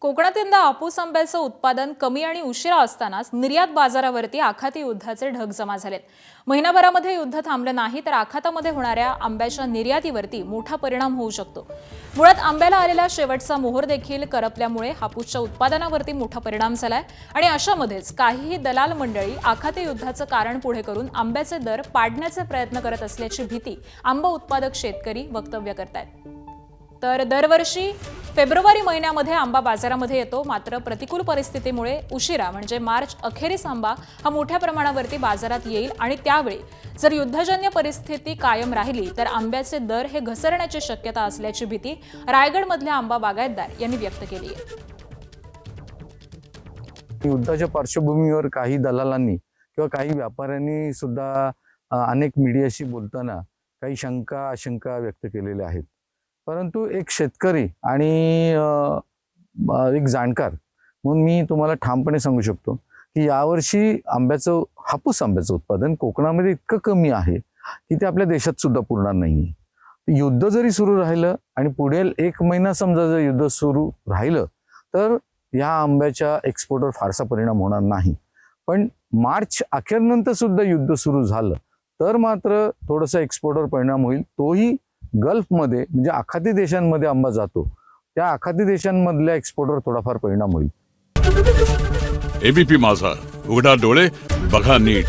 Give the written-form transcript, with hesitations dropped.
कोकणात यंदा हापूस आंब्याचं उत्पादन कमी आणि उशिरा असतानाच निर्यात बाजारावरती आखाती युद्धाचे ढग जमा झालेत। महिनाभरामध्ये युद्ध थांबलं नाही तर आखातामध्ये होणाऱ्या आंब्याच्या निर्यातीवरती मोठा परिणाम होऊ शकतो। मुळात आंब्याला आलेला शेवटचा मोहर देखील करपल्यामुळे हापूसच्या उत्पादनावरती मोठा परिणाम झालाय आणि अशामध्येच काहीही दलाल मंडळी आखाती युद्धाचं कारण पुढे करून आंब्याचे दर पाडण्याचे प्रयत्न करत असल्याची भीती आंबा उत्पादक शेतकरी वक्तव्य करतायत। तर दरवर्षी फेब्रुवारी महिन्यामध्ये आंबा बाजारामध्ये येतो, मात्र प्रतिकूल परिस्थितीमुळे उशिरा म्हणजे मार्च अखेरीस आंबा हा मोठ्या प्रमाणावरती बाजारात येईल आणि त्यावेळी जर युद्धजन्य परिस्थिती कायम राहिली तर आंब्याचे दर हे घसरण्याची शक्यता असल्याची भीती रायगडमधल्या आंबा बागायतदार यांनी व्यक्त केली आहे। युद्धाच्या पार्श्वभूमीवर काही दलालांनी किंवा काही व्यापाऱ्यांनी सुद्धा अनेक मीडियाशी बोलताना काही शंका आशंका व्यक्त केलेल्या आहेत। परंतु एक शेतकरी आणि एक जाणकार म्हणून मी तुम्हाला ठामपणे सांगू शकतो की यावर्षी हापूस आंब्याचं उत्पादन कोकणामध्ये इतकं कमी आहे की ते आपल्या देशात सुद्धा पुरणार नाही। युद्ध जरी सुरू राहिलं आणि पुढील 1 महिना समजा जर युद्ध सुरू राहिलं तर या आंब्याच्या एक्सपोर्टवर फारसा परिणाम होणार नाही, पण मार्च अखेरनंतर सुद्धा युद्ध सुरू झालं तर मात्र थोडंसं एक्सपोर्टवर परिणाम होईल। तोही गल्फमध्ये म्हणजे आखाती देशांमध्ये आंबा जातो, त्या आखाती देशांमधल्या एक्सपोर्टवर थोडाफार परिणाम होईल। एबीपी माझा, उघडा डोळे बघा नीट।